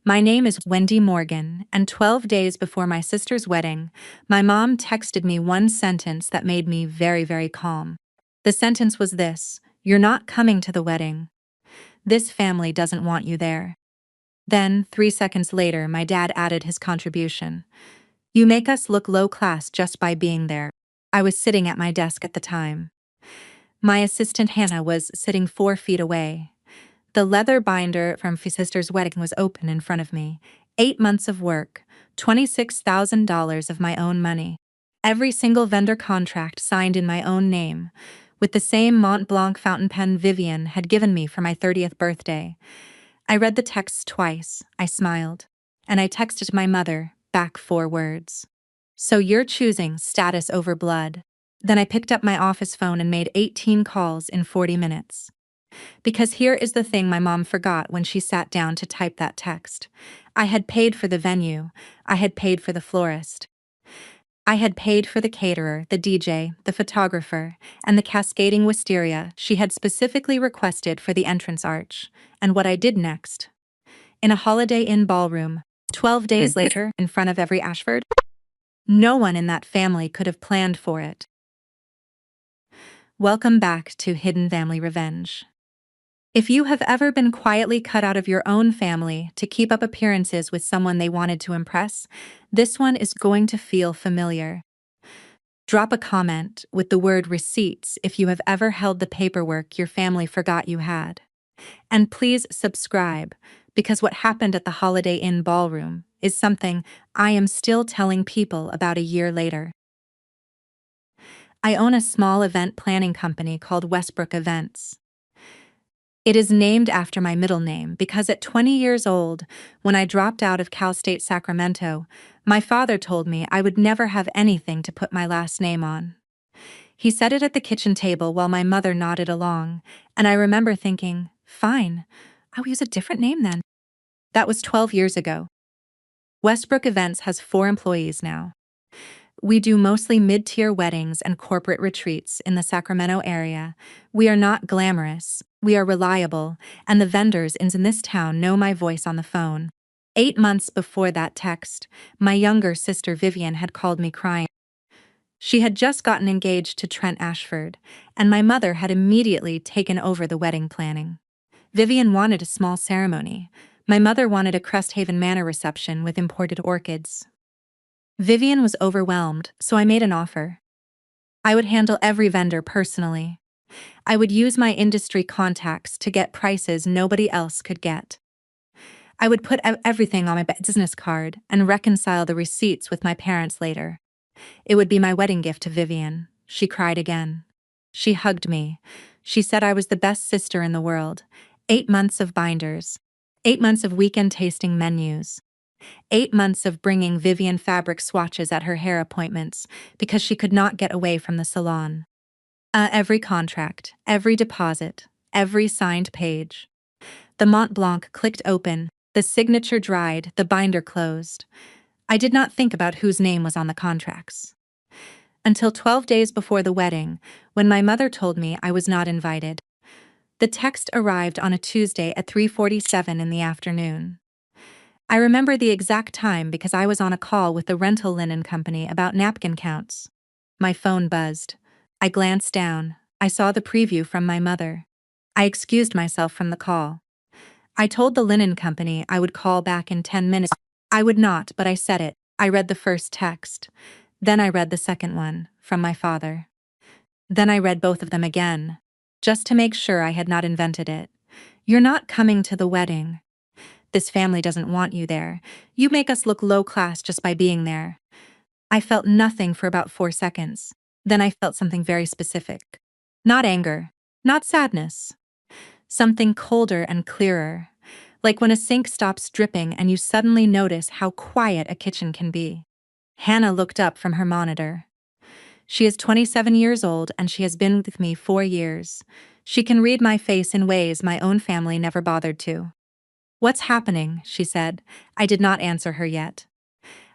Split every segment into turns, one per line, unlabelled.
My name is Wendy Morgan, and 12 days before my sister's wedding, my mom texted me one sentence that made me very, very calm. The sentence was this: "You're not coming to the wedding. This family doesn't want you there." Then, 3 seconds later, my dad added his contribution: "You make us look low class just by being there." I was sitting at my desk at the time. My assistant Hannah was sitting 4 feet away. The leather binder from my sister's wedding was open in front of me. 8 months of work, $26,000 of my own money. Every single vendor contract signed in my own name, with the same Mont Blanc fountain pen Vivian had given me for my 30th birthday. I read the text twice, I smiled, and I texted my mother back 4 words. "So you're choosing status over blood." Then I picked up my office phone and made 18 calls in 40 minutes. Because here is the thing my mom forgot when she sat down to type that text. I had paid for the venue, I had paid for the florist. I had paid for the caterer, the DJ, the photographer, and the cascading wisteria she had specifically requested for the entrance arch. And what I did next? In a Holiday Inn ballroom, 12 days later, in front of every Ashford? No one in that family could have planned for it. Welcome back to Hidden Family Revenge. If you have ever been quietly cut out of your own family to keep up appearances with someone they wanted to impress, this one is going to feel familiar. Drop a comment with the word receipts if you have ever held the paperwork your family forgot you had. And please subscribe, because what happened at the Holiday Inn ballroom is something I am still telling people about a year later. I own a small event planning company called Westbrook Events. It is named after my middle name because at 20 years old, when I dropped out of Cal State Sacramento, my father told me I would never have anything to put my last name on. He said it at the kitchen table while my mother nodded along, and I remember thinking, fine, I'll use a different name then. That was 12 years ago. Westbrook Events has 4 employees now. We do mostly mid-tier weddings and corporate retreats in the Sacramento area. We are not glamorous, we are reliable, and the vendors in this town know my voice on the phone. 8 months before that text, my younger sister Vivian had called me crying. She had just gotten engaged to Trent Ashford, and my mother had immediately taken over the wedding planning. Vivian wanted a small ceremony. My mother wanted a Cresthaven Manor reception with imported orchids. Vivian was overwhelmed, so I made an offer. I would handle every vendor personally. I would use my industry contacts to get prices nobody else could get. I would put everything on my business card and reconcile the receipts with my parents later. It would be my wedding gift to Vivian. She cried again. She hugged me. She said I was the best sister in the world. 8 months of binders. 8 months of weekend tasting menus. 8 months of bringing Vivian fabric swatches at her hair appointments because she could not get away from the salon. Every contract, every deposit, every signed page. The Mont Blanc clicked open, the signature dried, the binder closed. I did not think about whose name was on the contracts. Until 12 days before the wedding, when my mother told me I was not invited. The text arrived on a Tuesday at 3:47 in the afternoon. I remember the exact time because I was on a call with the rental linen company about napkin counts. My phone buzzed. I glanced down. I saw the preview from my mother. I excused myself from the call. I told the linen company I would call back in 10 minutes. I would not, but I said it. I read the first text. Then I read the second one, from my father. Then I read both of them again, just to make sure I had not invented it. "You're not coming to the wedding. This family doesn't want you there. You make us look low class just by being there." I felt nothing for about 4 seconds. Then I felt something very specific. Not anger, not sadness. Something colder and clearer, like when a sink stops dripping and you suddenly notice how quiet a kitchen can be. Hannah looked up from her monitor. She is 27 years old and she has been with me 4 years. She can read my face in ways my own family never bothered to. "What's happening?" she said. I did not answer her yet.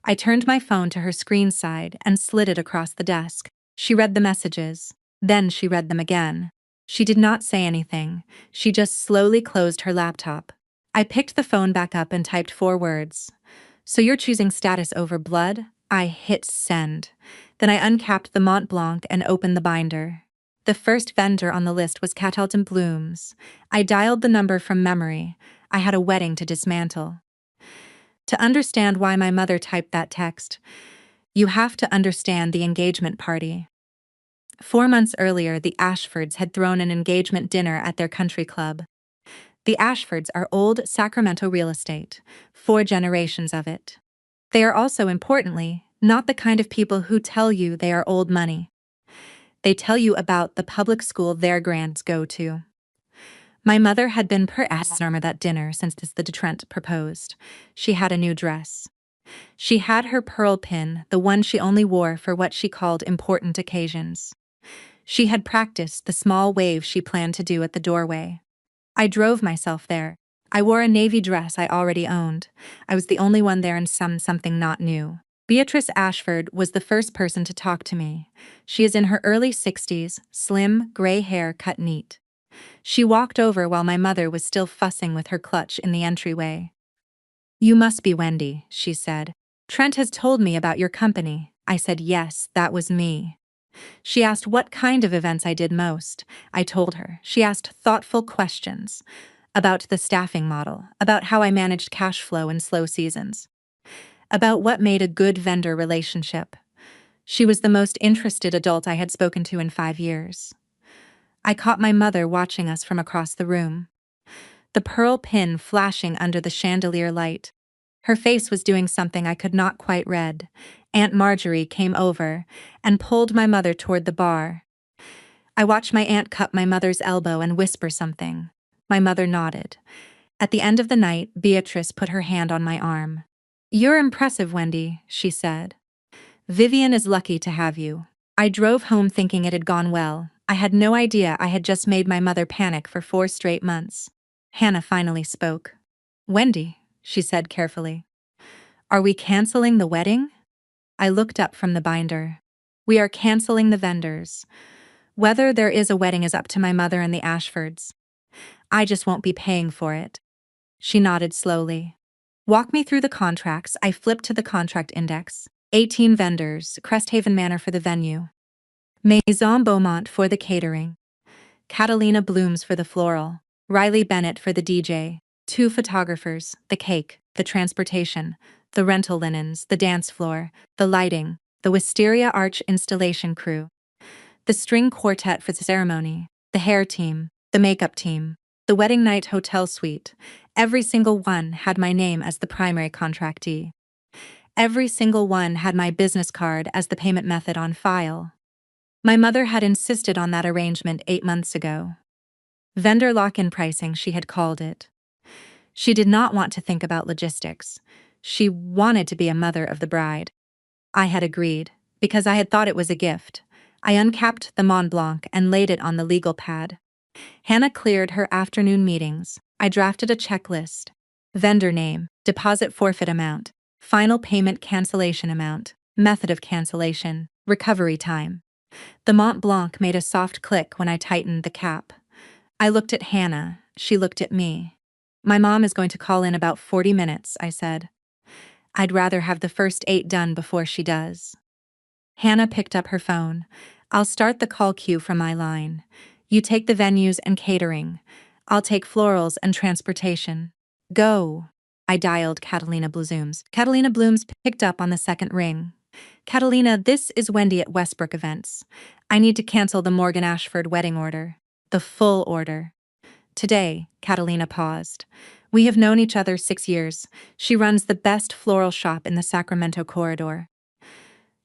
I turned my phone to her screen side and slid it across the desk. She read the messages. Then she read them again. She did not say anything. She just slowly closed her laptop. I picked the phone back up and typed 4 words. So you're choosing status over blood? I hit send. Then I uncapped the Mont Blanc and opened the binder. The first vendor on the list was Catalton Blooms. I dialed the number from memory. I had a wedding to dismantle. To understand why my mother typed that text, you have to understand the engagement party. 4 months earlier, the Ashfords had thrown an engagement dinner at their country club. The Ashfords are old Sacramento real estate, 4 generations of it. They are also, importantly, not the kind of people who tell you they are old money. They tell you about the public school their grands go to. My mother had been per norm at that dinner since the Trent proposed. She had a new dress. She had her pearl pin, the one she only wore for what she called important occasions. She had practiced the small wave she planned to do at the doorway. I drove myself there. I wore a navy dress I already owned. I was the only one there and something not new. Beatrice Ashford was the first person to talk to me. She is in her early 60s, slim, gray hair cut neat. She walked over while my mother was still fussing with her clutch in the entryway. "You must be Wendy," she said. "Trent has told me about your company." I said yes, that was me. She asked what kind of events I did most. I told her. She asked thoughtful questions about the staffing model, about how I managed cash flow in slow seasons, about what made a good vendor relationship. She was the most interested adult I had spoken to in 5 years. I caught my mother watching us from across the room, the pearl pin flashing under the chandelier light. Her face was doing something I could not quite read. Aunt Marjorie came over and pulled my mother toward the bar. I watched my aunt cup my mother's elbow and whisper something. My mother nodded. At the end of the night, Beatrice put her hand on my arm. "You're impressive, Wendy," she said. "Vivian is lucky to have you." I drove home thinking it had gone well. I had no idea I had just made my mother panic for 4 straight months. Hannah finally spoke. "Wendy," she said carefully, "are we canceling the wedding?" I looked up from the binder. "We are canceling the vendors. Whether there is a wedding is up to my mother and the Ashfords. I just won't be paying for it." She nodded slowly. "Walk me through the contracts." I flipped to the contract index. 18 vendors, Cresthaven Manor for the venue, Maison Beaumont for the catering, Catalina Blooms for the floral, Riley Bennett for the DJ, 2 photographers, the cake, the transportation, the rental linens, the dance floor, the lighting, the wisteria arch installation crew, the string quartet for the ceremony, the hair team, the makeup team, the wedding night hotel suite. Every single one had my name as the primary contractee. Every single one had my business card as the payment method on file. My mother had insisted on that arrangement 8 months ago. Vendor lock-in pricing, she had called it. She did not want to think about logistics. She wanted to be a mother of the bride. I had agreed, because I had thought it was a gift. I uncapped the Mont Blanc and laid it on the legal pad. Hannah cleared her afternoon meetings. I drafted a checklist. Vendor name, deposit forfeit amount, final payment cancellation amount, method of cancellation, recovery time. The Mont Blanc made a soft click when I tightened the cap. I looked at Hannah. She looked at me. "My mom is going to call in about 40 minutes, I said. "I'd rather have the first 8 done before she does." Hannah picked up her phone. "I'll start the call queue from my line. You take the venues and catering. I'll take florals and transportation. Go." I dialed Catalina Blooms. Catalina Blooms picked up on the second ring. "Catalina, this is Wendy at Westbrook Events. I need to cancel the Morgan Ashford wedding order. The full order." "Today," Catalina paused. "We have known each other 6 years. She runs the best floral shop in the Sacramento corridor.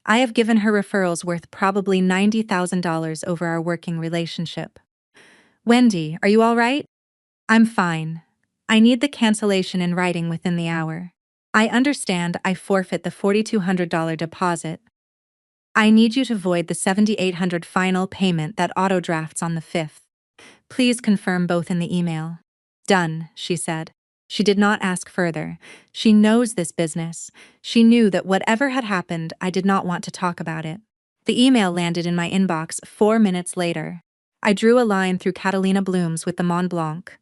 I have given her referrals worth probably $90,000 over our working relationship." "Wendy, are you all right?" "I'm fine. I need the cancellation in writing within the hour. I understand I forfeit the $4,200 deposit. I need you to void the $7,800 final payment that auto-drafts on the 5th. Please confirm both in the email." "Done," she said. She did not ask further. She knows this business. She knew that whatever had happened, I did not want to talk about it. The email landed in my inbox 4 minutes later. I drew a line through Catalina Blooms with the Mont Blanc.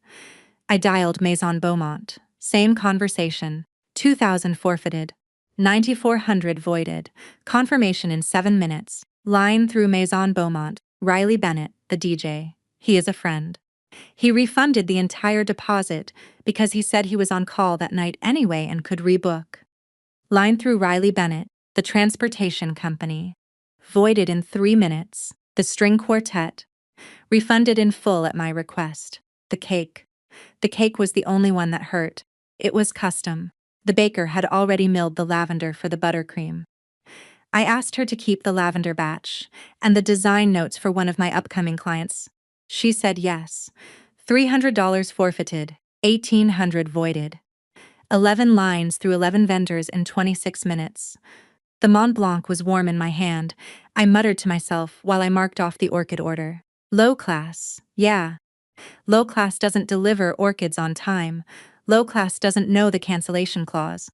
I dialed Maison Beaumont. Same conversation. 2,000 forfeited. 9,400 voided. Confirmation in 7 minutes. Line through Maison Beaumont. Riley Bennett, the DJ. He is a friend. He refunded the entire deposit because he said he was on call that night anyway and could rebook. Line through Riley Bennett, the transportation company. Voided in 3 minutes. The string quartet. Refunded in full at my request. The cake. The cake was the only one that hurt. It was custom. The baker had already milled the lavender for the buttercream. I asked her to keep the lavender batch and the design notes for one of my upcoming clients. She said yes. $300 forfeited, $1,800 voided. 11 lines through 11 vendors in 26 minutes. The Mont Blanc was warm in my hand. I muttered to myself while I marked off the orchid order. Low class, yeah. Low class doesn't deliver orchids on time. Low class doesn't know the cancellation clause.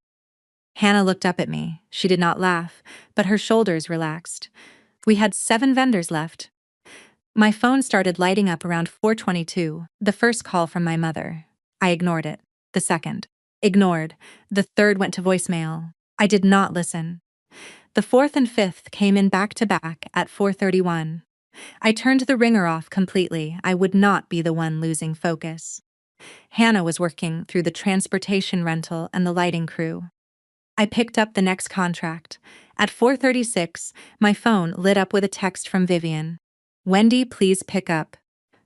Hannah looked up at me. She did not laugh, but her shoulders relaxed. We had 7 vendors left. My phone started lighting up around 4:22, the first call from my mother. I ignored it. The second. Ignored. The third went to voicemail. I did not listen. The fourth and fifth came in back-to-back at 4:31. I turned the ringer off completely. I would not be the one losing focus. Hannah was working through the transportation rental and the lighting crew. I picked up the next contract. At 4:36, my phone lit up with a text from Vivian. Wendy, please pick up.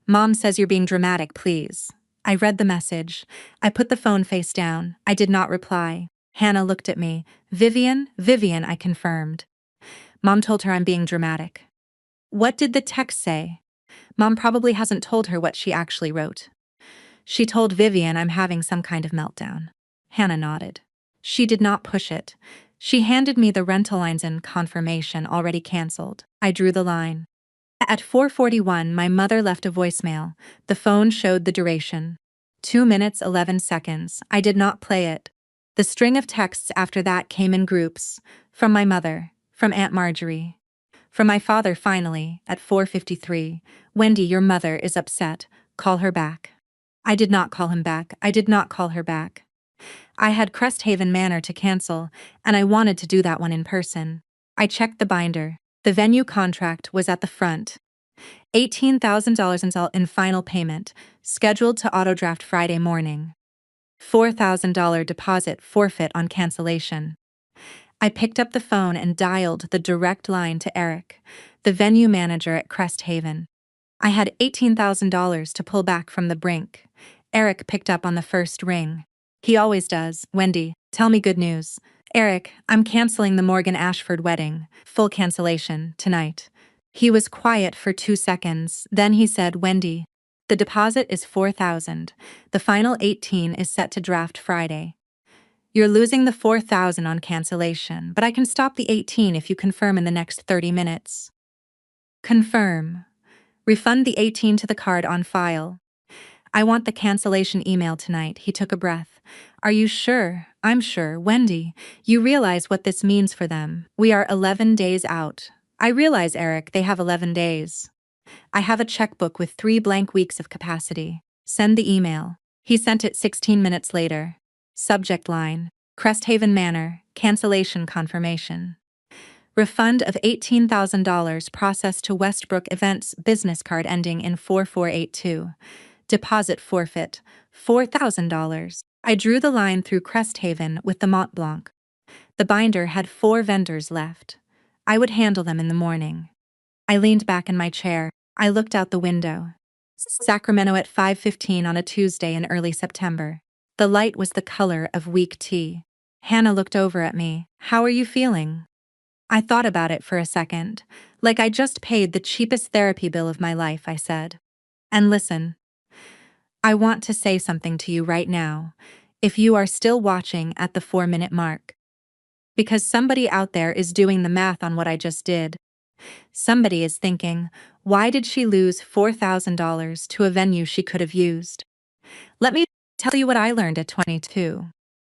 Mom says you're being dramatic, please. I read the message. I put the phone face down. I did not reply. Hannah looked at me. Vivian, I confirmed. Mom told her I'm being dramatic. What did the text say? Mom probably hasn't told her what she actually wrote. She told Vivian I'm having some kind of meltdown. Hannah nodded. She did not push it. She handed me the rental lines and confirmation already canceled. I drew the line. At 4:41, my mother left a voicemail. The phone showed the duration. 2 minutes, 11 seconds. I did not play it. The string of texts after that came in groups. From my mother. From Aunt Marjorie. From my father finally, at 4:53. Wendy, your mother is upset. Call her back. I did not call him back. I did not call her back. I had Cresthaven Manor to cancel, and I wanted to do that one in person. I checked the binder. The venue contract was at the front. $18,000 in final payment, scheduled to autodraft Friday morning. $4,000 deposit forfeit on cancellation. I picked up the phone and dialed the direct line to Eric, the venue manager at Cresthaven. I had $18,000 to pull back from the brink. Eric picked up on the first ring. He always does. Wendy, tell me good news. Eric, I'm canceling the Morgan Ashford wedding, full cancellation, tonight. He was quiet for 2 seconds, then he said, Wendy, the deposit is $4,000. The final 18 is set to draft Friday. You're losing the $4,000 on cancellation, but I can stop the 18 if you confirm in the next 30 minutes. Confirm. Refund the 18 to the card on file. I want the cancellation email tonight. He took a breath. Are you sure? I'm sure. Wendy, you realize what this means for them. We are 11 days out. I realize, Eric, they have 11 days. I have a checkbook with 3 blank weeks of capacity. Send the email. He sent it 16 minutes later. Subject line, Cresthaven Manor, cancellation confirmation. Refund of $18,000 processed to Westbrook Events business card ending in 4482. Deposit forfeit, $4,000. I drew the line through Cresthaven with the Mont Blanc. The binder had 4 vendors left. I would handle them in the morning. I leaned back in my chair. I looked out the window. Sacramento at 5:15 on a Tuesday in early September. The light was the color of weak tea. Hannah looked over at me. How are you feeling? I thought about it for a second. Like I just paid the cheapest therapy bill of my life, I said. And listen. I want to say something to you right now, if you are still watching at the 4-minute mark. Because somebody out there is doing the math on what I just did. Somebody is thinking, why did she lose $4,000 to a venue she could have used? Let me tell you what I learned at 22.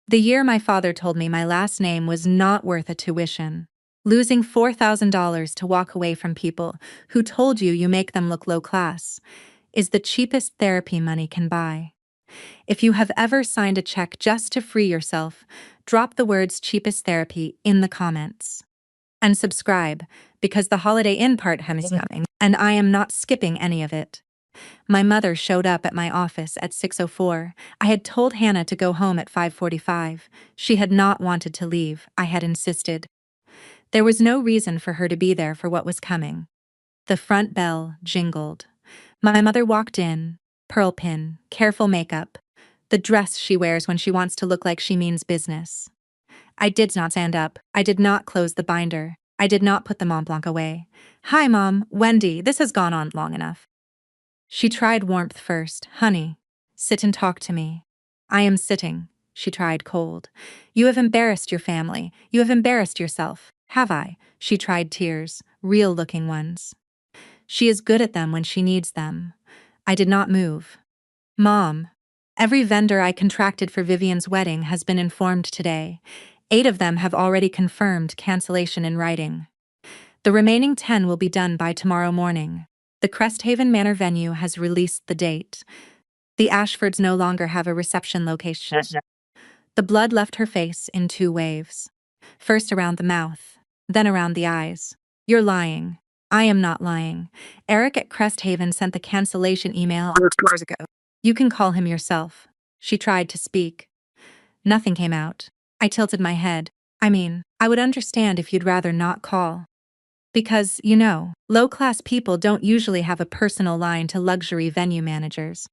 The year my father told me my last name was not worth a tuition. Losing $4,000 to walk away from people who told you make them look low class is the cheapest therapy money can buy. If you have ever signed a check just to free yourself, drop the words cheapest therapy in the comments. And subscribe, because the Holiday Inn part is coming, and I am not skipping any of it. My mother showed up at my office at 6:04. I had told Hannah to go home at 5:45. She had not wanted to leave. I had insisted. There was no reason for her to be there for what was coming. The front bell jingled. My mother walked in, pearl pin, careful makeup, the dress she wears when she wants to look like she means business. I did not stand up. I did not close the binder. I did not put the Mont Blanc away. "Hi, Mom, Wendy, this has gone on long enough." She tried warmth first. "Honey, sit and talk to me." "I am sitting," she tried cold. "You have embarrassed your family. You have embarrassed yourself." "Have I?" She tried tears, real-looking ones. "She is good at them when she needs them." I did not move. "Mom, every vendor I contracted for Vivian's wedding has been informed today. 8 of them have already confirmed cancellation in writing. The remaining 10 will be done by tomorrow morning. The Cresthaven Manor venue has released the date. The Ashfords no longer have a reception location." The blood left her face in 2 waves. First around the mouth, then around the eyes. "You're lying." "I am not lying. Eric at Cresthaven sent the cancellation email 2 hours ago. You can call him yourself." She tried to speak. Nothing came out. I tilted my head. I would understand if you'd rather not call. Because, low-class people don't usually have a personal line to luxury venue managers.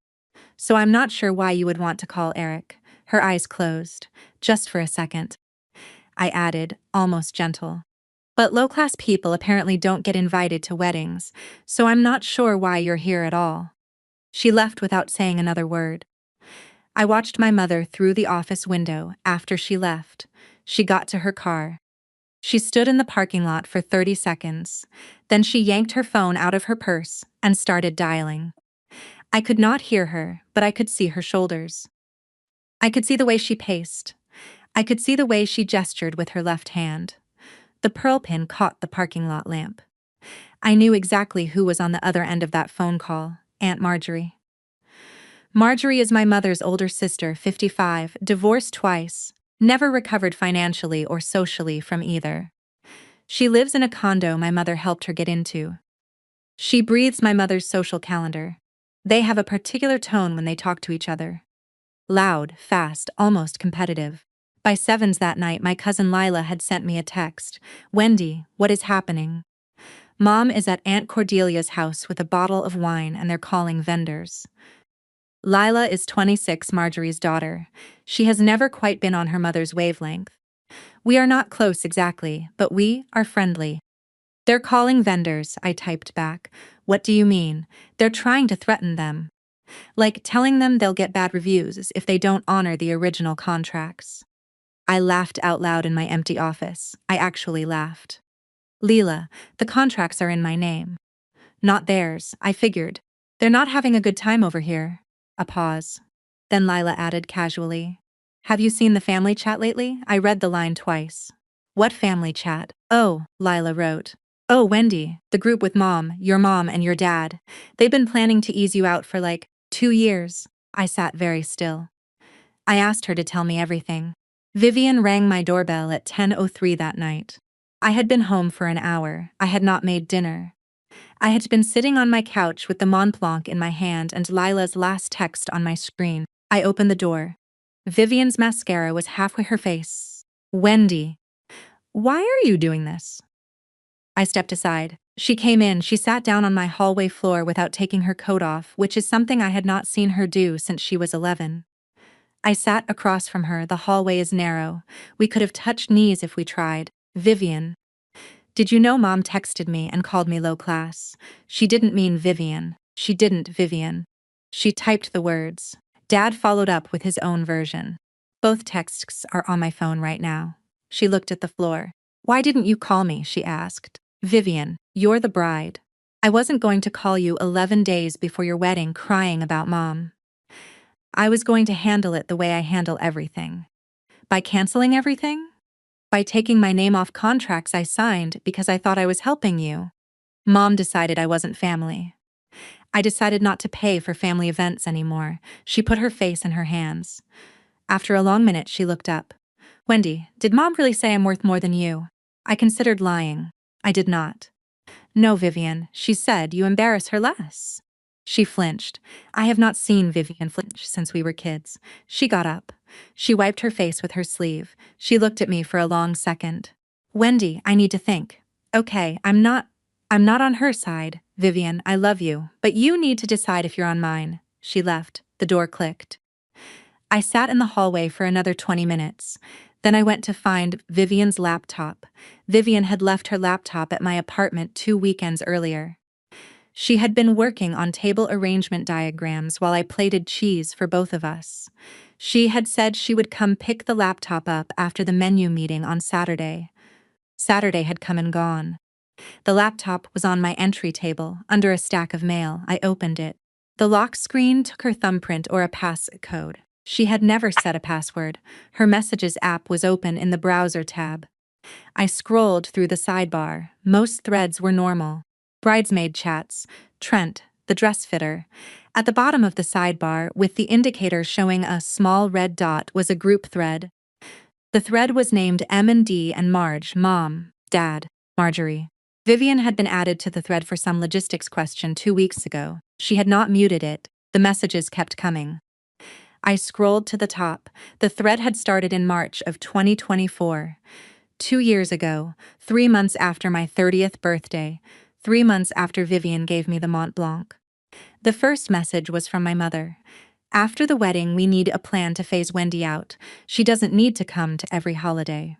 So I'm not sure why you would want to call Eric. Her eyes closed, just for a second. I added, almost gentle. But low-class people apparently don't get invited to weddings, so I'm not sure why you're here at all. She left without saying another word. I watched my mother through the office window after she left. She got to her car. She stood in the parking lot for 30 seconds. Then she yanked her phone out of her purse and started dialing. I could not hear her, but I could see her shoulders. I could see the way she paced. I could see the way she gestured with her left hand. The pearl pin caught the parking lot lamp. I knew exactly who was on the other end of that phone call. Aunt Marjorie. Marjorie is my mother's older sister, 55, divorced twice, never recovered financially or socially from either. She lives in a condo my mother helped her get into. She breathes my mother's social calendar. They have a particular tone when they talk to each other. Loud, fast, almost competitive. By 7s that night, my cousin Lila had sent me a text. "Wendy, what is happening?" "Mom is at Aunt Cordelia's house with a bottle of wine and they're calling vendors." Lila is 26, Marjorie's daughter. She has never quite been on her mother's wavelength. "We are not close exactly, but we are friendly." "They're calling vendors," I typed back. "What do you mean?" "They're trying to threaten them. Like telling them they'll get bad reviews if they don't honor the original contracts." I laughed out loud in my empty office. I actually laughed. "Leela, the contracts are in my name." "Not theirs," I figured. "They're not having a good time over here." A pause. Then Lila added casually, "Have you seen the family chat lately?" I read the line twice. "What family chat?" "Oh," Lila wrote. "Oh, Wendy, the group with Mom, your mom and your dad. They've been planning to ease you out for like 2 years." I sat very still. I asked her to tell me everything. Vivian rang my doorbell at 10:03 that night. I had been home for an hour. I had not made dinner. I had been sitting on my couch with the Mont Blanc in my hand and Lila's last text on my screen. I opened the door. Vivian's mascara was halfway her face. "Wendy, why are you doing this?" I stepped aside. She came in. She sat down on my hallway floor without taking her coat off, which is something I had not seen her do since she was 11. I sat across from her. The hallway is narrow. We could have touched knees if we tried. "Vivian, did you know Mom texted me and called me low class?" She didn't mean Vivian. She didn't, Vivian. She typed the words. Dad followed up with his own version. "Both texts are on my phone right now." She looked at the floor. "Why didn't you call me?" she asked. "Vivian, you're the bride. I wasn't going to call you 11 days before your wedding crying about Mom. I was going to handle it the way I handle everything. By canceling everything? By taking my name off contracts I signed because I thought I was helping you. Mom decided I wasn't family. I decided not to pay for family events anymore. She put her face in her hands. After a long minute, she looked up. Wendy, did Mom really say I'm worth more than you? I considered lying. I did not. No, Vivian, she said you embarrass her less. She flinched. I have not seen Vivian flinch since we were kids. She got up. She wiped her face with her sleeve. She looked at me for a long second. Wendy, I need to think. Okay, I'm not on her side. Vivian, I love you, but you need to decide if you're on mine. She left. The door clicked. I sat in the hallway for another 20 minutes. Then I went to find Vivian's laptop. Vivian had left her laptop at my apartment 2 weekends earlier. She had been working on table arrangement diagrams while I plated cheese for both of us. She had said she would come pick the laptop up after the menu meeting on Saturday. Saturday had come and gone. The laptop was on my entry table, under a stack of mail. I opened it. The lock screen took her thumbprint or a passcode. She had never set a password. Her Messages app was open in the browser tab. I scrolled through the sidebar. Most threads were normal. Bridesmaid chats, Trent, the dress fitter. At the bottom of the sidebar, with the indicator showing a small red dot, was a group thread. The thread was named M&D and Marge, Mom, Dad, Marjorie. Vivian had been added to the thread for some logistics question 2 weeks ago. She had not muted it. The messages kept coming. I scrolled to the top. The thread had started in March of 2024. 2 years ago, 3 months after my 30th birthday, 3 months after Vivian gave me the Mont Blanc. The first message was from my mother. After the wedding, we need a plan to phase Wendy out. She doesn't need to come to every holiday.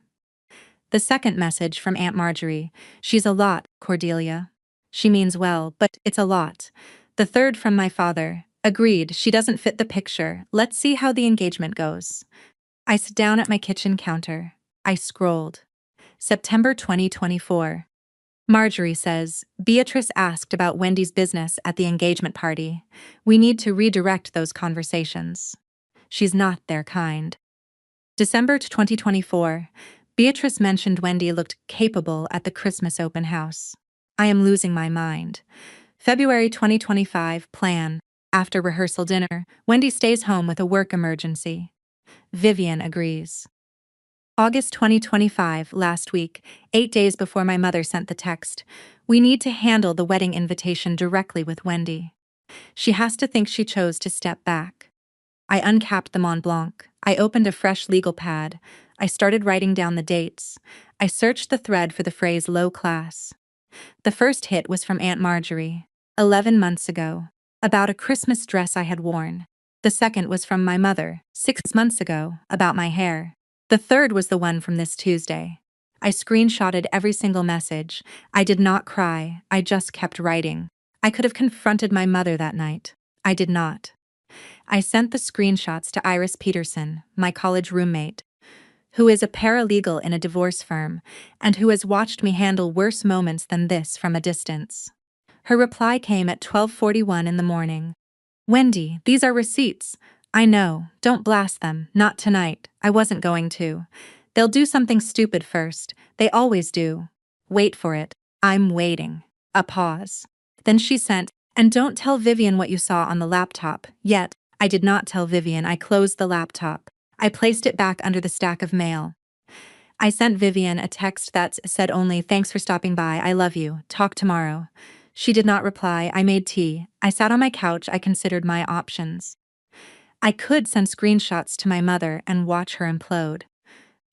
The second message from Aunt Marjorie. She's a lot, Cordelia. She means well, but it's a lot. The third from my father. Agreed, she doesn't fit the picture. Let's see how the engagement goes. I sat down at my kitchen counter. I scrolled. September 2024. Marjorie says, Beatrice asked about Wendy's business at the engagement party. We need to redirect those conversations. She's not their kind. December 2024. Beatrice mentioned Wendy looked capable at the Christmas open house. I am losing my mind. February 2025. Plan. After rehearsal dinner, Wendy stays home with a work emergency. Vivian agrees. August 2025, last week, 8 days before my mother sent the text. We need to handle the wedding invitation directly with Wendy. She has to think she chose to step back. I uncapped the Mont Blanc. I opened a fresh legal pad. I started writing down the dates. I searched the thread for the phrase low class. The first hit was from Aunt Marjorie, 11 months ago, about a Christmas dress I had worn. The second was from my mother, 6 months ago, about my hair. The third was the one from this Tuesday. I screenshotted every single message. I did not cry. I just kept writing. I could have confronted my mother that night. I did not. I sent the screenshots to Iris Peterson, my college roommate, who is a paralegal in a divorce firm and who has watched me handle worse moments than this from a distance. Her reply came at 12:41 in the morning. Wendy, these are receipts. I know, don't blast them, not tonight. I wasn't going to. They'll do something stupid first. They always do. Wait for it. I'm waiting. A pause. Then she sent, and don't tell Vivian what you saw on the laptop, yet. I did not tell Vivian. I closed the laptop. I placed it back under the stack of mail. I sent Vivian a text that said only, thanks for stopping by, I love you, talk tomorrow. She did not reply. I made tea. I sat on my couch. I considered my options. I could send screenshots to my mother and watch her implode.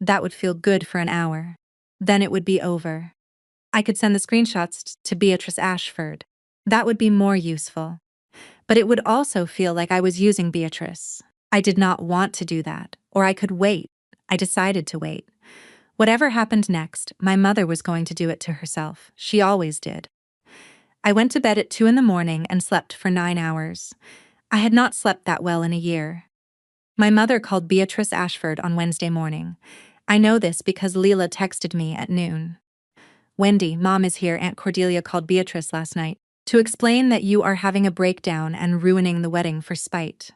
That would feel good for an hour. Then it would be over. I could send the screenshots to Beatrice Ashford. That would be more useful. But it would also feel like I was using Beatrice. I did not want to do that, or I could wait. I decided to wait. Whatever happened next, my mother was going to do it to herself. She always did. I went to bed at 2 in the morning and slept for 9 hours. I had not slept that well in a year. My mother called Beatrice Ashford on Wednesday morning. I know this because Leela texted me at noon. Wendy, Mom is here. Aunt Cordelia called Beatrice last night to explain that you are having a breakdown and ruining the wedding for spite.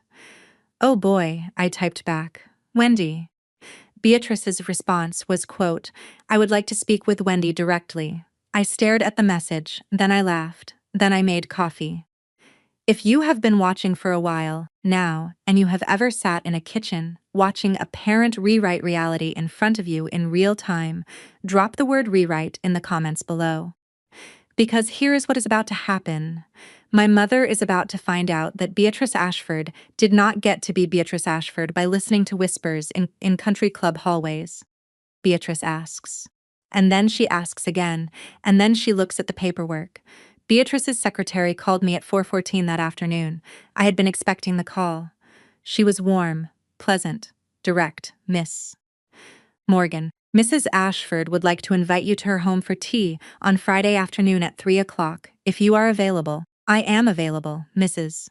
Oh boy, I typed back. Wendy. Beatrice's response was, quote, I would like to speak with Wendy directly. I stared at the message, then I laughed, then I made coffee. If you have been watching for a while now, and you have ever sat in a kitchen watching a parent rewrite reality in front of you in real time, drop the word rewrite in the comments below. Because here is what is about to happen. My mother is about to find out that Beatrice Ashford did not get to be Beatrice Ashford by listening to whispers in country club hallways. Beatrice asks. And then she asks again, and then she looks at the paperwork. Beatrice's secretary called me at 4:14 that afternoon. I had been expecting the call. She was warm, pleasant, direct, Miss Morgan. Mrs. Ashford would like to invite you to her home for tea on Friday afternoon at 3 o'clock, if you are available. I am available, Mrs.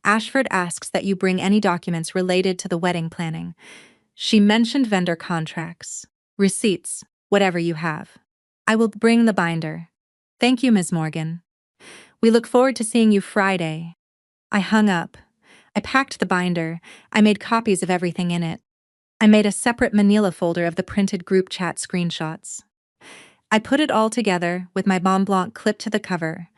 Ashford asks that you bring any documents related to the wedding planning. She mentioned vendor contracts, receipts, whatever you have. I will bring the binder. Thank you, Ms. Morgan. We look forward to seeing you Friday. I hung up. I packed the binder. I made copies of everything in it. I made a separate manila folder of the printed group chat screenshots. I put it all together with my Mont Blanc clipped to the cover.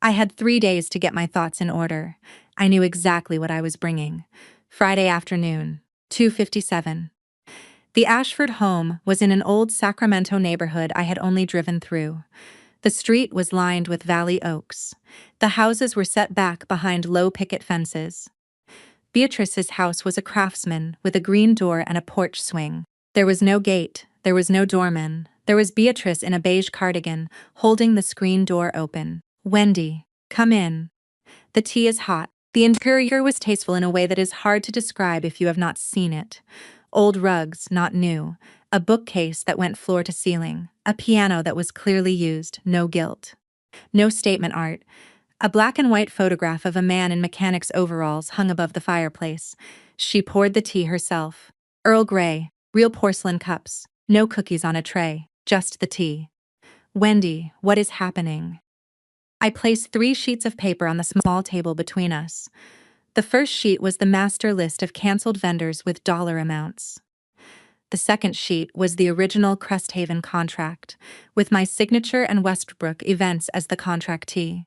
I had 3 days to get my thoughts in order. I knew exactly what I was bringing. Friday afternoon, 2:57. The Ashford home was in an old Sacramento neighborhood I had only driven through. The street was lined with valley oaks. The houses were set back behind low picket fences. Beatrice's house was a craftsman with a green door and a porch swing. There was no gate, there was no doorman. There was Beatrice in a beige cardigan, holding the screen door open. Wendy, come in. The tea is hot. The interior was tasteful in a way that is hard to describe if you have not seen it. Old rugs, not new. A bookcase that went floor to ceiling. A piano that was clearly used, no gilt. No statement art. A black and white photograph of a man in mechanic's overalls hung above the fireplace. She poured the tea herself. Earl Grey, real porcelain cups, no cookies on a tray, just the tea. Wendy, what is happening? I placed 3 sheets of paper on the small table between us. The first sheet was the master list of canceled vendors with dollar amounts. The second sheet was the original Cresthaven contract, with my signature and Westbrook Events as the contractee.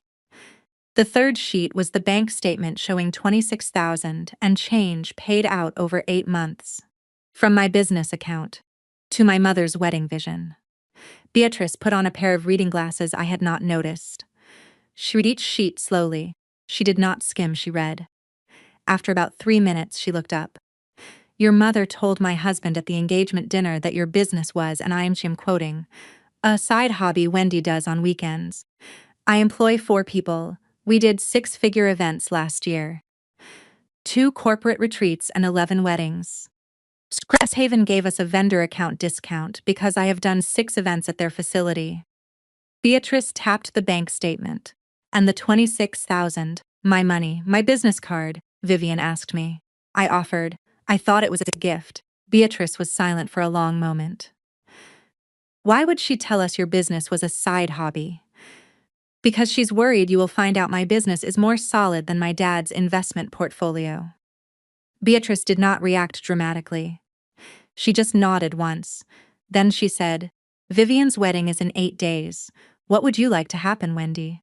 The third sheet was the bank statement showing $26,000 and change paid out over 8 months. From my business account to my mother's wedding vision. Beatrice put on a pair of reading glasses I had not noticed. She read each sheet slowly. She did not skim, she read. After about 3 minutes, she looked up. Your mother told my husband at the engagement dinner that your business was, and I'm quoting, a side hobby Wendy does on weekends. I employ 4 people. We did 6-figure events last year. 2 corporate retreats and 11 weddings. Cresthaven gave us a vendor account discount because I have done 6 events at their facility. Beatrice tapped the bank statement. And the $26,000, my money, my business card, Vivian asked me. I offered. I thought it was a gift. Beatrice was silent for a long moment. Why would she tell us your business was a side hobby? Because she's worried you will find out my business is more solid than my dad's investment portfolio. Beatrice did not react dramatically. She just nodded once. Then she said, Vivian's wedding is in 8 days. What would you like to happen, Wendy?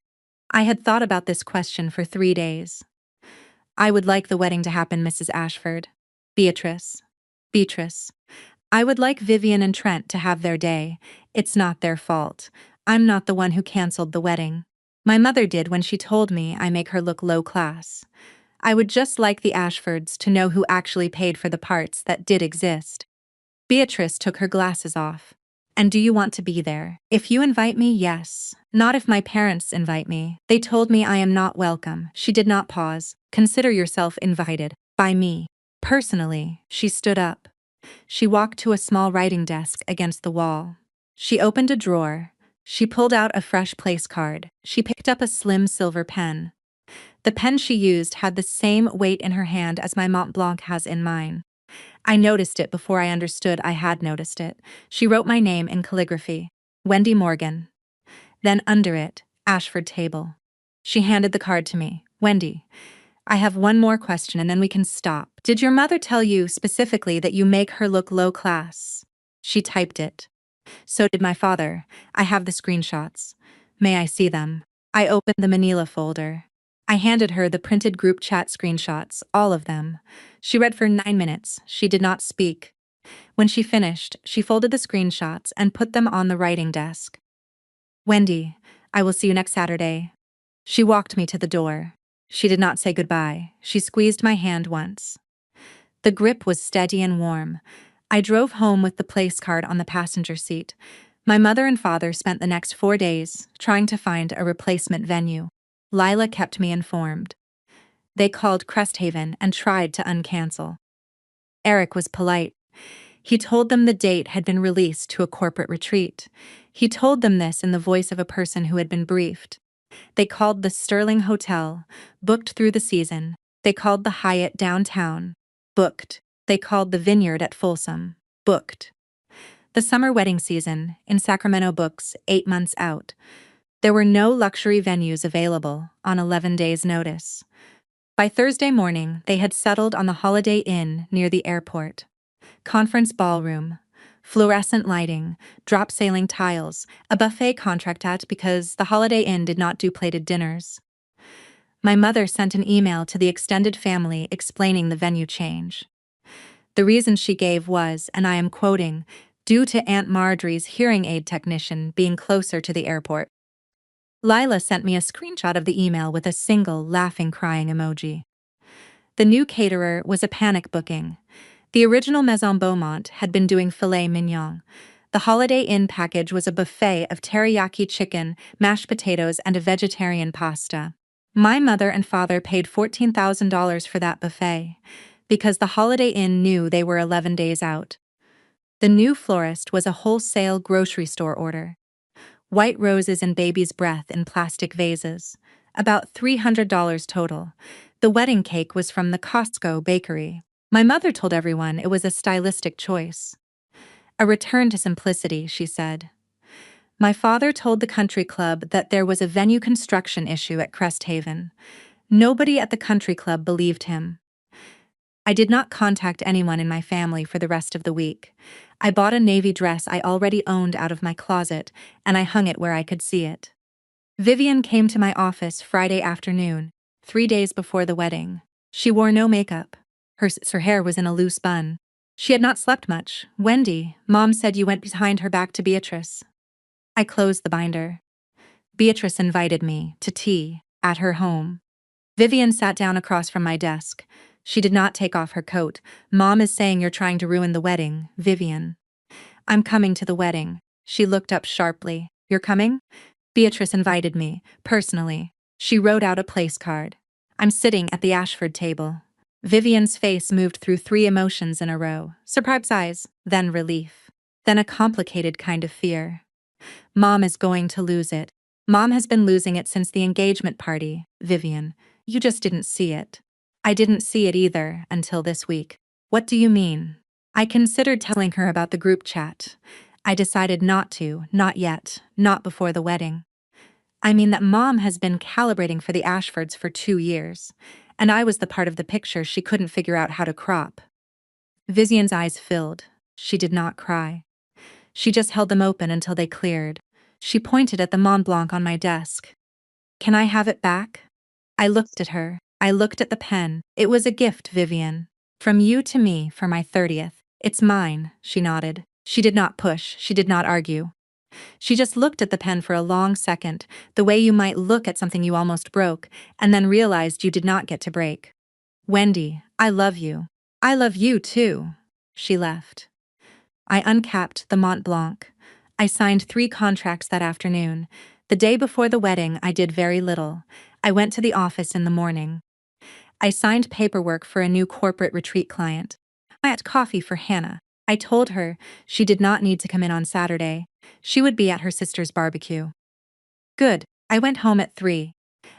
I had thought about this question for 3 days. I would like the wedding to happen, Mrs. Ashford. Beatrice. I would like Vivian and Trent to have their day. It's not their fault. I'm not the one who canceled the wedding. My mother did when she told me I make her look low class. I would just like the Ashfords to know who actually paid for the parts that did exist. Beatrice took her glasses off. And do you want to be there? If you invite me, yes. Not if my parents invite me. They told me I am not welcome. She did not pause. Consider yourself invited. By me. Personally. She stood up. She walked to a small writing desk against the wall. She opened a drawer. She pulled out a fresh place card. She picked up a slim silver pen. The pen she used had the same weight in her hand as my Mont Blanc has in mine. I noticed it before I understood I had noticed it. She wrote my name in calligraphy. Wendy Morgan. Then under it, Ashford Table. She handed the card to me. Wendy, I have one more question and then we can stop. Did your mother tell you specifically that you make her look low class? She typed it. So did my father. I have the screenshots. May I see them? I opened the manila folder. I handed her the printed group chat screenshots, all of them. She read for 9 minutes. She did not speak. When she finished, she folded the screenshots and put them on the writing desk. Wendy, I will see you next Saturday. She walked me to the door. She did not say goodbye. She squeezed my hand once. The grip was steady and warm. I drove home with the place card on the passenger seat. My mother and father spent the next 4 days trying to find a replacement venue. Lila kept me informed. They called Cresthaven and tried to uncancel. Eric was polite. He told them the date had been released to a corporate retreat. He told them this in the voice of a person who had been briefed. They called the Sterling Hotel, booked through the season. They called the Hyatt downtown, booked. They called the Vineyard at Folsom, booked. The summer wedding season in Sacramento books 8 months out. There were no luxury venues available on 11 days' notice. By Thursday morning, they had settled on the Holiday Inn near the airport. Conference ballroom, fluorescent lighting, drop-sailing tiles, a buffet contract because the Holiday Inn did not do plated dinners. My mother sent an email to the extended family explaining the venue change. The reason she gave was, and I am quoting, due to Aunt Marjorie's hearing aid technician being closer to the airport. Lila sent me a screenshot of the email with a single laughing crying emoji. The new caterer was a panic booking. The original Maison Beaumont had been doing filet mignon. The Holiday Inn package was a buffet of teriyaki chicken, mashed potatoes, and a vegetarian pasta. My mother and father paid $14,000 for that buffet, because the Holiday Inn knew they were 11 days out. The new florist was a wholesale grocery store order. White roses and baby's breath in plastic vases. About $300 total. The wedding cake was from the Costco bakery. My mother told everyone it was a stylistic choice. A return to simplicity, she said. My father told the country club that there was a venue construction issue at Cresthaven. Nobody at the country club believed him. I did not contact anyone in my family for the rest of the week. I bought a navy dress I already owned out of my closet, and I hung it where I could see it. Vivian came to my office Friday afternoon, 3 days before the wedding. She wore no makeup. Her hair was in a loose bun. She had not slept much. Wendy, Mom said you went behind her back to Beatrice. I closed the binder. Beatrice invited me to tea at her home. Vivian sat down across from my desk. She did not take off her coat. Mom is saying you're trying to ruin the wedding, Vivian. I'm coming to the wedding. She looked up sharply. You're coming? Beatrice invited me, personally. She wrote out a place card. I'm sitting at the Ashford table. Vivian's face moved through 3 emotions in a row. Surprise, then relief. Then a complicated kind of fear. Mom is going to lose it. Mom has been losing it since the engagement party, Vivian. You just didn't see it. I didn't see it either until this week. What do you mean? I considered telling her about the group chat. I decided not to, not yet, not before the wedding. I mean that Mom has been calibrating for the Ashfords for 2 years, and I was the part of the picture she couldn't figure out how to crop. Vivian's eyes filled. She did not cry. She just held them open until they cleared. She pointed at the Mont Blanc on my desk. Can I have it back? I looked at her. I looked at the pen. It was a gift, Vivian. From you to me for my 30th. It's mine, she nodded. She did not push. She did not argue. She just looked at the pen for a long second, the way you might look at something you almost broke, and then realized you did not get to break. Wendy, I love you. I love you too. She left. I uncapped the Mont Blanc. I signed 3 contracts that afternoon. The day before the wedding, I did very little. I went to the office in the morning. I signed paperwork for a new corporate retreat client. I had coffee for Hannah. I told her she did not need to come in on Saturday. She would be at her sister's barbecue. Good. I went home at 3.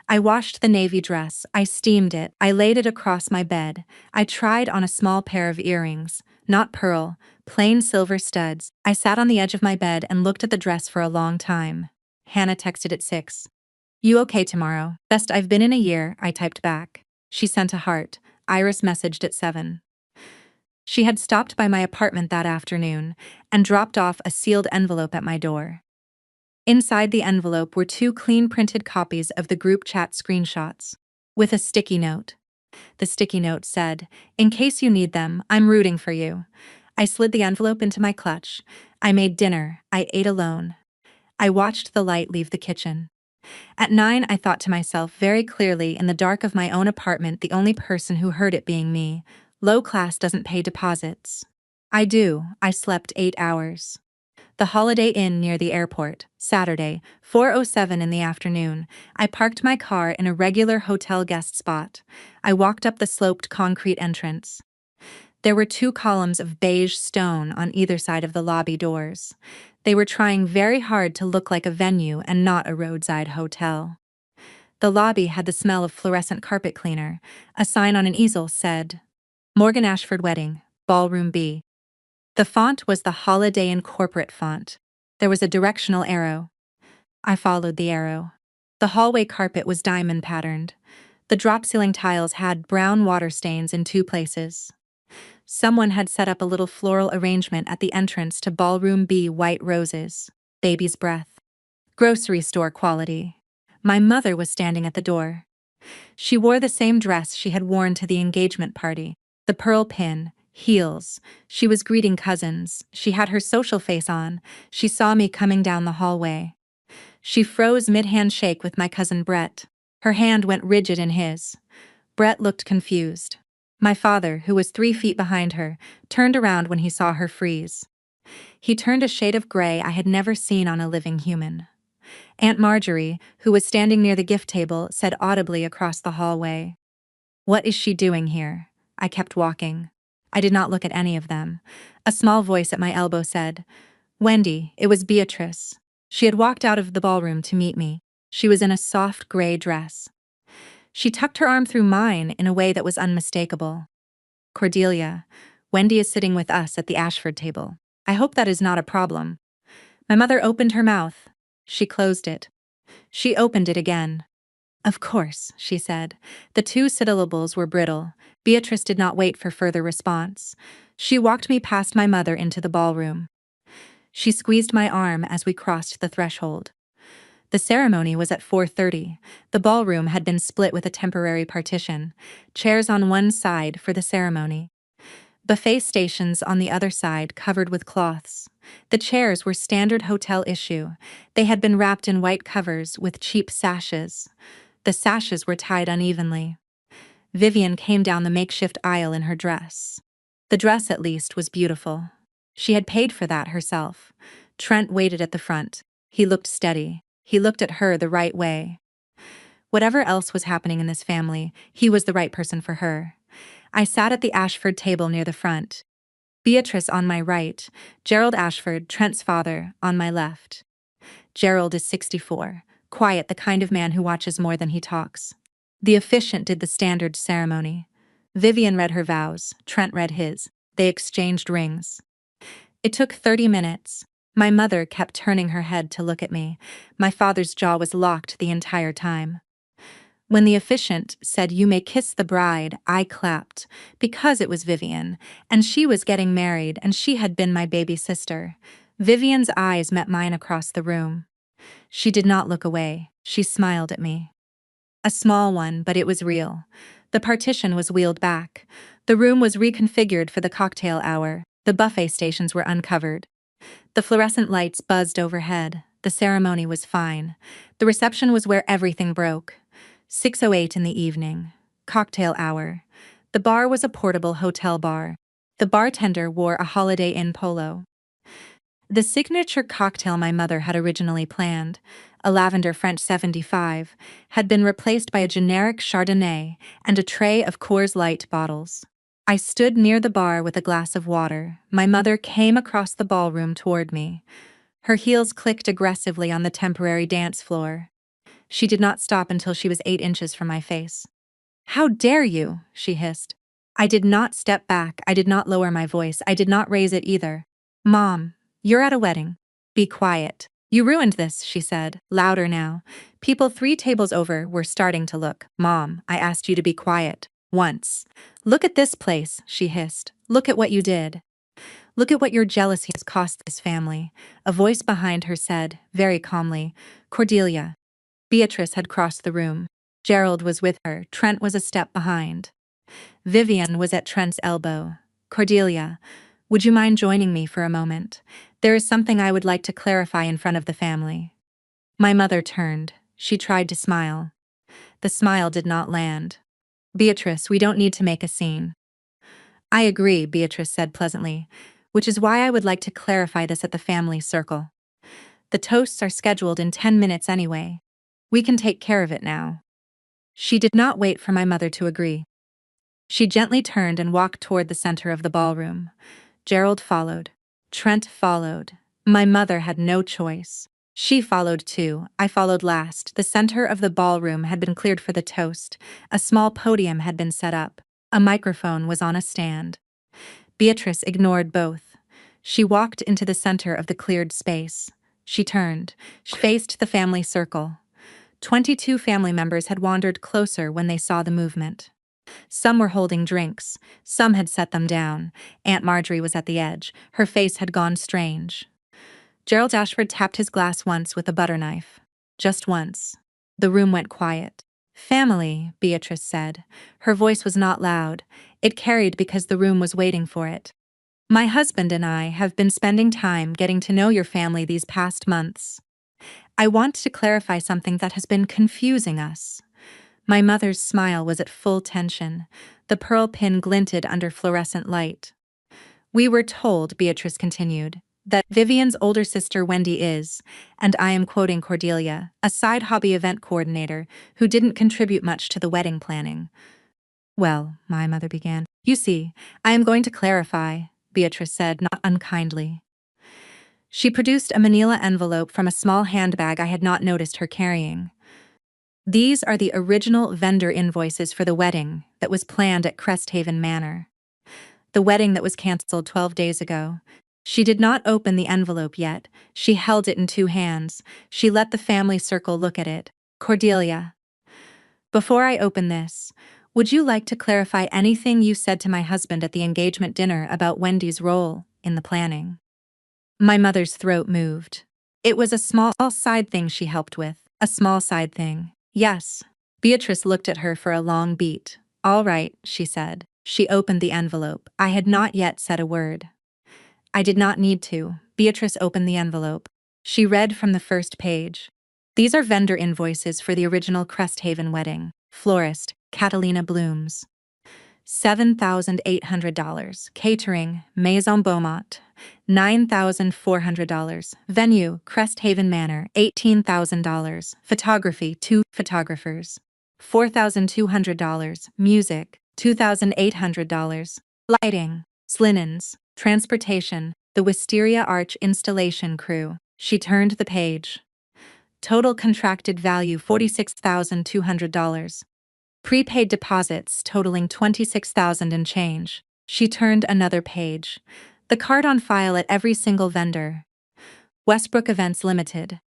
I washed the navy dress. I steamed it. I laid it across my bed. I tried on a small pair of earrings, not pearl, plain silver studs. I sat on the edge of my bed and looked at the dress for a long time. Hannah texted at 6. You okay tomorrow? Best I've been in a year, I typed back. She sent a heart. Iris messaged at 7. She had stopped by my apartment that afternoon and dropped off a sealed envelope at my door. Inside the envelope were 2 clean printed copies of the group chat screenshots. with a sticky note. The sticky note said, "In case you need them, I'm rooting for you." I slid the envelope into my clutch. I made dinner. I ate alone. I watched the light leave the kitchen. At 9, I thought to myself very clearly in the dark of my own apartment, the only person who heard it being me. Low class doesn't pay deposits. I do. I slept 8 hours. The Holiday Inn near the airport, Saturday, 4:07 in the afternoon. I parked my car in a regular hotel guest spot. I walked up the sloped concrete entrance. There were 2 columns of beige stone on either side of the lobby doors. They were trying very hard to look like a venue and not a roadside hotel. The lobby had the smell of fluorescent carpet cleaner. A sign on an easel said, "Morgan Ashford Wedding, Ballroom B." The font was the Holiday Inn corporate font. There was a directional arrow. I followed the arrow. The hallway carpet was diamond patterned. The drop ceiling tiles had brown water stains in 2 places. Someone had set up a little floral arrangement at the entrance to Ballroom B, white roses, baby's breath. Grocery store quality. My mother was standing at the door. She wore the same dress she had worn to the engagement party, the pearl pin, heels. She was greeting cousins. She had her social face on. She saw me coming down the hallway. She froze mid-handshake with my cousin Brett. Her hand went rigid in his. Brett looked confused. My father, who was 3 feet behind her, turned around when he saw her freeze. He turned a shade of gray I had never seen on a living human. Aunt Marjorie, who was standing near the gift table, said audibly across the hallway, "What is she doing here?" I kept walking. I did not look at any of them. A small voice at my elbow said, "Wendy, it was Beatrice." She had walked out of the ballroom to meet me. She was in a soft gray dress. She tucked her arm through mine in a way that was unmistakable. "Cordelia, Wendy is sitting with us at the Ashford table. I hope that is not a problem." My mother opened her mouth. She closed it. She opened it again. "Of course," she said. The 2 syllables were brittle. Beatrice did not wait for further response. She walked me past my mother into the ballroom. She squeezed my arm as we crossed the threshold. The ceremony was at 4:30. The ballroom had been split with a temporary partition, chairs on one side for the ceremony. Buffet stations on the other side covered with cloths. The chairs were standard hotel issue. They had been wrapped in white covers with cheap sashes. The sashes were tied unevenly. Vivian came down the makeshift aisle in her dress. The dress, at least, was beautiful. She had paid for that herself. Trent waited at the front. He looked steady. He looked at her the right way. Whatever else was happening in this family, he was the right person for her. I sat at the Ashford table near the front. Beatrice on my right, Gerald Ashford, Trent's father, on my left. Gerald is 64, quiet, the kind of man who watches more than he talks. The officiant did the standard ceremony. Vivian read her vows, Trent read his. They exchanged rings. It took 30 minutes. My mother kept turning her head to look at me. My father's jaw was locked the entire time. When the officiant said, "You may kiss the bride," I clapped, because it was Vivian, and she was getting married, and she had been my baby sister. Vivian's eyes met mine across the room. She did not look away. She smiled at me. A small one, but it was real. The partition was wheeled back. The room was reconfigured for the cocktail hour. The buffet stations were uncovered. The fluorescent lights buzzed overhead. The ceremony was fine. The reception was where everything broke. 6:08 in the evening. Cocktail hour. The bar was a portable hotel bar. The bartender wore a Holiday Inn polo. The signature cocktail my mother had originally planned, a lavender French 75, had been replaced by a generic Chardonnay and a tray of Coors Light bottles. I stood near the bar with a glass of water. My mother came across the ballroom toward me. Her heels clicked aggressively on the temporary dance floor. She did not stop until she was 8 inches from my face. "How dare you?" she hissed. I did not step back. I did not lower my voice. I did not raise it either. "Mom, you're at a wedding. Be quiet. You ruined this," she said, louder now. People 3 tables over were starting to look. "Mom, I asked you to be quiet. Once. Look at this place," she hissed. "Look at what you did. Look at what your jealousy has cost this family." A voice behind her said, very calmly, "Cordelia." Beatrice had crossed the room. Gerald was with her. Trent was a step behind. Vivian was at Trent's elbow. Cordelia, would you mind joining me for a moment? There is something I would like to clarify in front of the family. My mother turned. She tried to smile. The smile did not land. Beatrice, we don't need to make a scene. I agree, Beatrice said pleasantly, which is why I would like to clarify this at the family circle. The toasts are scheduled in 10 minutes anyway. We can take care of it now. She did not wait for my mother to agree. She gently turned and walked toward the center of the ballroom. Gerald followed. Trent followed. My mother had no choice. She followed too. I followed last. The center of the ballroom had been cleared for the toast. A small podium had been set up. A microphone was on a stand. Beatrice ignored both. She walked into the center of the cleared space. She turned. She faced the family circle. 22 family members had wandered closer when they saw the movement. Some were holding drinks. Some had set them down. Aunt Marjorie was at the edge. Her face had gone strange. Trent Ashford tapped his glass once with a butter knife. Just once. The room went quiet. Family, Beatrice said. Her voice was not loud. It carried because the room was waiting for it. My husband and I have been spending time getting to know your family these past months. I want to clarify something that has been confusing us. My mother's smile was at full tension. The pearl pin glinted under fluorescent light. We were told, Beatrice continued, that Vivian's older sister Wendy is, and I am quoting Cordelia, a side hobby event coordinator who didn't contribute much to the wedding planning. Well, my mother began. You see, I am going to clarify, Beatrice said, not unkindly. She produced a manila envelope from a small handbag I had not noticed her carrying. These are the original vendor invoices for the wedding that was planned at Cresthaven Manor. The wedding that was canceled 12 days ago. She did not open the envelope yet. She held it in two hands. She let the family circle look at it. Cordelia. Before I open this, would you like to clarify anything you said to my husband at the engagement dinner about Wendy's role in the planning? My mother's throat moved. It was a small side thing she helped with. A small side thing. Yes. Beatrice looked at her for a long beat. All right, she said. She opened the envelope. I had not yet said a word. I did not need to. Beatrice opened the envelope. She read from the first page. These are vendor invoices for the original Cresthaven wedding. Florist, Catalina Blooms. $7,800. Catering, Maison Beaumont. $9,400. Venue, Cresthaven Manor. $18,000. Photography, 2 photographers. $4,200. Music, $2,800. Lighting, linens. Transportation, the Wisteria Arch installation crew. She turned the page. Total contracted value $46,200. Prepaid deposits totaling $26,000 and change. She turned another page. The card on file at every single vendor. Westbrook Events Limited.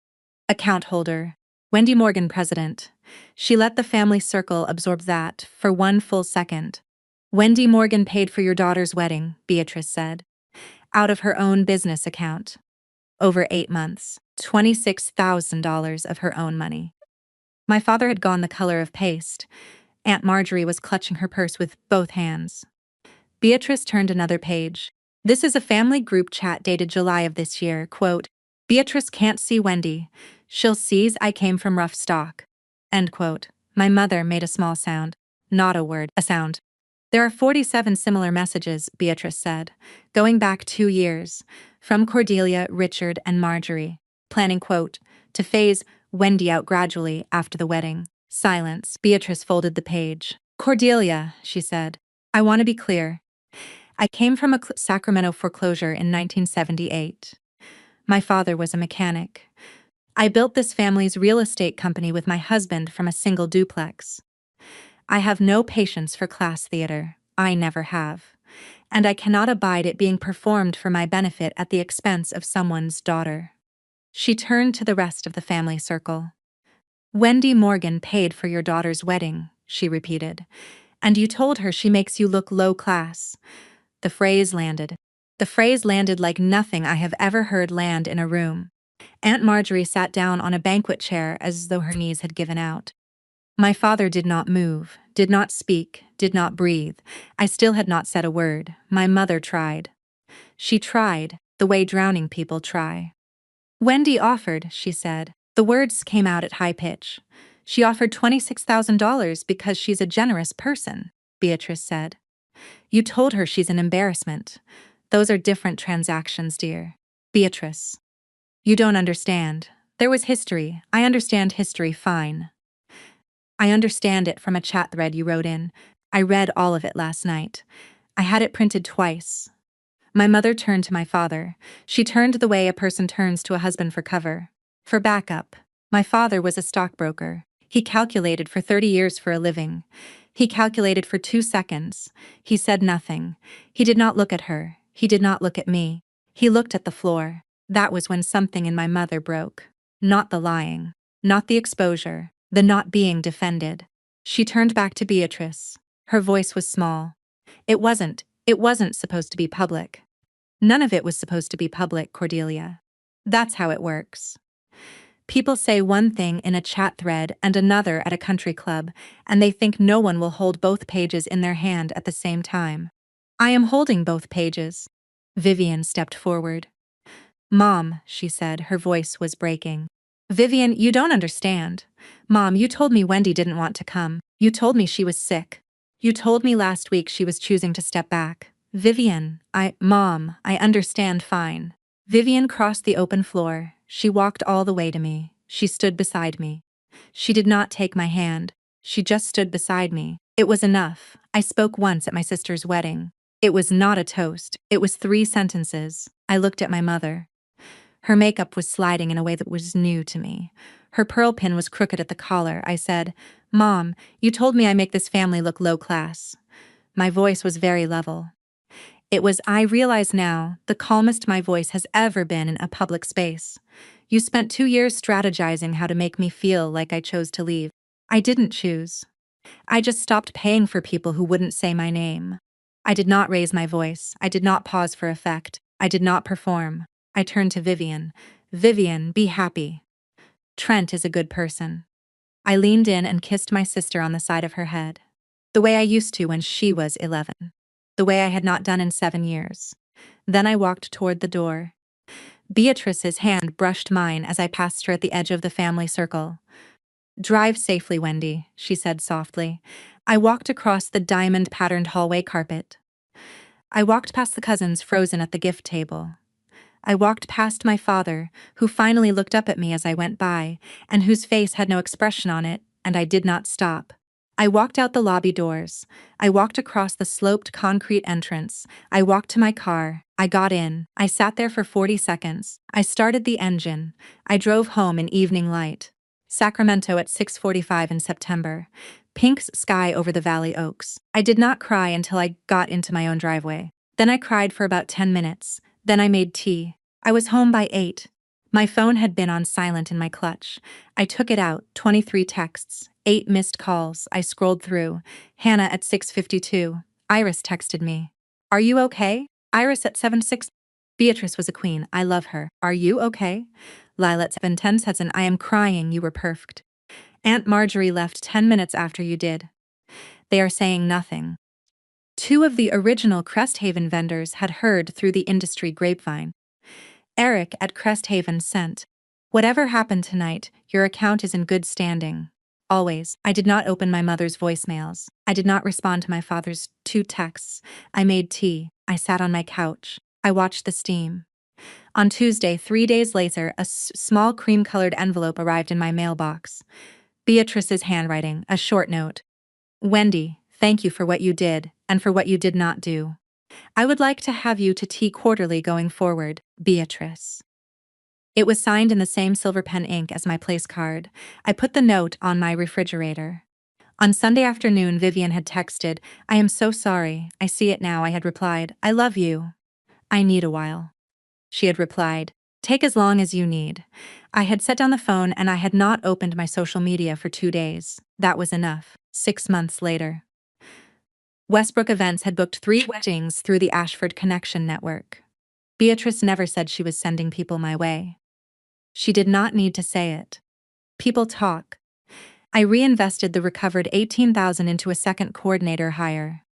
Account holder, Wendy Morgan, president. She let the family circle absorb that for one full second. Wendy Morgan paid for your daughter's wedding, Beatrice said. Out of her own business account. Over 8 months, $26,000 of her own money. My father had gone the color of paste. Aunt Marjorie was clutching her purse with both hands. Beatrice turned another page. This is a family group chat dated July of this year. Quote, Beatrice can't see Wendy. She'll seize I came from rough stock. End quote. My mother made a small sound. Not a word, a sound. There are 47 similar messages, Beatrice said, going back 2 years, from Cordelia, Richard, and Marjorie. Planning, quote, to phase Wendy out gradually after the wedding. Silence. Beatrice folded the page. Cordelia, she said, I want to be clear. I came from a Sacramento foreclosure in 1978. My father was a mechanic. I built this family's real estate company with my husband from a single duplex. I have no patience for class theater. I never have. And I cannot abide it being performed for my benefit at the expense of someone's daughter. She turned to the rest of the family circle. Wendy Morgan paid for your daughter's wedding, she repeated. And you told her she makes you look low class. The phrase landed. The phrase landed like nothing I have ever heard land in a room. Aunt Marjorie sat down on a banquet chair as though her knees had given out. My father did not move, did not speak, did not breathe. I still had not said a word. My mother tried. She tried, the way drowning people try. Wendy offered, she said. The words came out at high pitch. She offered $26,000 because she's a generous person, Beatrice said. You told her she's an embarrassment. Those are different transactions, dear. Beatrice. You don't understand. There was history. I understand history fine. I understand it from a chat thread you wrote in. I read all of it last night. I had it printed twice. My mother turned to my father. She turned the way a person turns to a husband for cover. For backup. My father was a stockbroker. He calculated for 30 years for a living. He calculated for 2 seconds. He said nothing. He did not look at her. He did not look at me. He looked at the floor. That was when something in my mother broke. Not the lying. Not the exposure. The not being defended. She turned back to Beatrice. Her voice was small. It wasn't supposed to be public. None of it was supposed to be public, Cordelia. That's how it works. People say one thing in a chat thread and another at a country club, and they think no one will hold both pages in their hand at the same time. I am holding both pages. Vivian stepped forward. Mom, she said, her voice was breaking. Vivian, you don't understand. Mom, you told me Wendy didn't want to come. You told me she was sick. You told me last week she was choosing to step back. Vivian, Mom, I understand fine. Vivian crossed the open floor. She walked all the way to me. She stood beside me. She did not take my hand. She just stood beside me. It was enough. I spoke once at my sister's wedding. It was not a toast. It was 3 sentences. I looked at my mother. Her makeup was sliding in a way that was new to me. Her pearl pin was crooked at the collar. I said, Mom, you told me I make this family look low class. My voice was very level. It was, I realize now, the calmest my voice has ever been in a public space. You spent 2 years strategizing how to make me feel like I chose to leave. I didn't choose. I just stopped paying for people who wouldn't say my name. I did not raise my voice. I did not pause for effect. I did not perform. I turned to Vivian. Vivian, be happy. Trent is a good person. I leaned in and kissed my sister on the side of her head. The way I used to when she was 11. The way I had not done in 7 years. Then I walked toward the door. Beatrice's hand brushed mine as I passed her at the edge of the family circle. Drive safely, Wendy, she said softly. I walked across the diamond-patterned hallway carpet. I walked past the cousins frozen at the gift table. I walked past my father, who finally looked up at me as I went by, and whose face had no expression on it, and I did not stop. I walked out the lobby doors. I walked across the sloped concrete entrance. I walked to my car. I got in. I sat there for 40 seconds. I started the engine. I drove home in evening light. Sacramento at 6:45 in September. Pink sky over the Valley Oaks. I did not cry until I got into my own driveway. Then I cried for about 10 minutes. Then I made tea. I was home by 8. My phone had been on silent in my clutch. I took it out, 23 texts, 8 missed calls. I scrolled through. Hannah at 6:52. Iris texted me. Are you okay? Iris at 7:06. Beatrice was a queen. I love her. Are you okay? Lila at 7:10 says, and I am crying. You were perfect. Aunt Marjorie left 10 minutes after you did. They are saying nothing. 2 of the original Cresthaven vendors had heard through the industry grapevine. Eric at Cresthaven sent, whatever happened tonight, your account is in good standing. Always. I did not open my mother's voicemails. I did not respond to my father's 2 texts. I made tea. I sat on my couch. I watched the steam. On Tuesday, 3 days later, a small cream-colored envelope arrived in my mailbox. Beatrice's handwriting, a short note. Wendy, thank you for what you did, and for what you did not do. I would like to have you to tea quarterly going forward, Beatrice. It was signed in the same silver pen ink as my place card. I put the note on my refrigerator. On Sunday afternoon, Vivian had texted, I am so sorry. I see it now. I had replied, I love you. I need a while. She had replied, take as long as you need. I had set down the phone and I had not opened my social media for 2 days. That was enough. 6 months later. Westbrook Events had booked 3 weddings through the Ashford Connection Network. Beatrice never said she was sending people my way. She did not need to say it. People talk. I reinvested the recovered $18,000 into a second coordinator hire.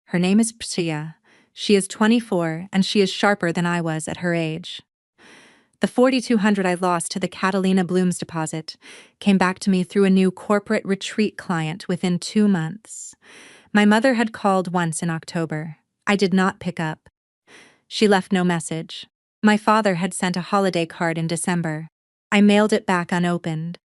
Her name is Psia. She is 24 and she is sharper than I was at her age. The $4,200 I lost to the Catalina Blooms deposit came back to me through a new corporate retreat client within 2 months. My mother had called once in October. I did not pick up. She left no message. My father had sent a holiday card in December. I mailed it back unopened.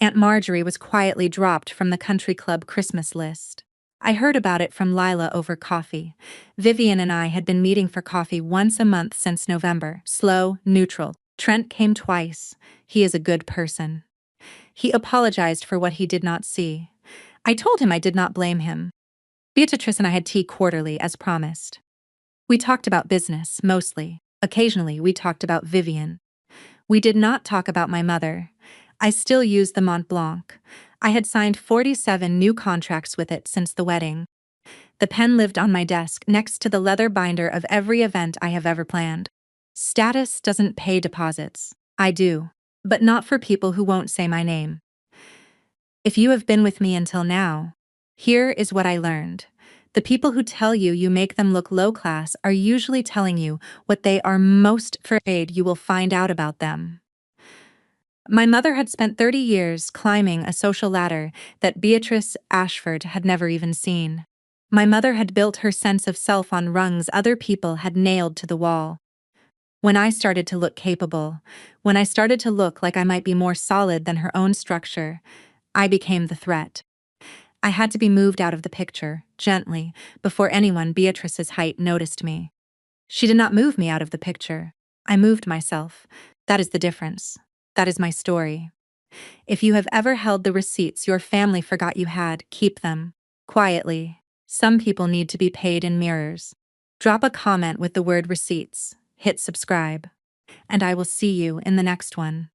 Aunt Marjorie was quietly dropped from the country club Christmas list. I heard about it from Lila over coffee. Vivian and I had been meeting for coffee once a month since November. Slow, neutral. Trent came twice. He is a good person. He apologized for what he did not see. I told him I did not blame him. Beatrice and I had tea quarterly, as promised. We talked about business, mostly. Occasionally, we talked about Vivian. We did not talk about my mother. I still used the Mont Blanc. I had signed 47 new contracts with it since the wedding. The pen lived on my desk next to the leather binder of every event I have ever planned. Status doesn't pay deposits. I do. But not for people who won't say my name. If you have been with me until now, here is what I learned. The people who tell you you make them look low class are usually telling you what they are most afraid you will find out about them. My mother had spent 30 years climbing a social ladder that Trent Ashford had never even seen. My mother had built her sense of self on rungs other people had nailed to the wall. When I started to look capable, when I started to look like I might be more solid than her own structure, I became the threat. I had to be moved out of the picture, gently, before anyone Beatrice's height noticed me. She did not move me out of the picture. I moved myself. That is the difference. That is my story. If you have ever held the receipts your family forgot you had, keep them. Quietly. Some people need to be paid in mirrors. Drop a comment with the word receipts. Hit subscribe. And I will see you in the next one.